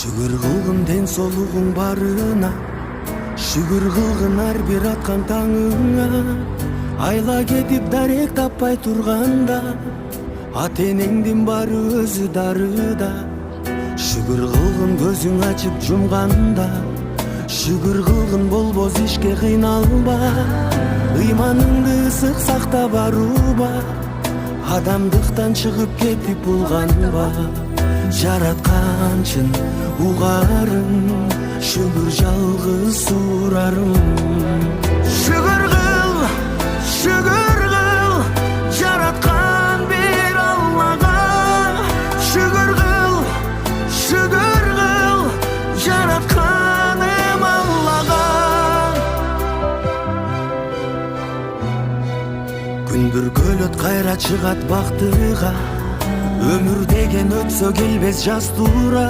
Шүгүр кылгын ден соолугуң барына, шүгүр кылгын ар бир аткан таңыңа. Айла кетип дарек таппай турганда, ата энеңдин баары өзү дарыда. Шүгүр кылгын көзүң ачып жумганда, шүгүр кылгын болбос ишке кыйналба. Ыйманыңды ысык сакта баруба, адамдыктан чыгып кетип булганба. Жаратканчын угарым, шүгүр жалгыз сурарым. Шүгүр кыл, жараткан бир Аллага. Шүгүр кыл, жаратканым Аллага. Күндүр көлөт кайра чыгат бактыга, өмүр деген өтсө келбес жаз тура.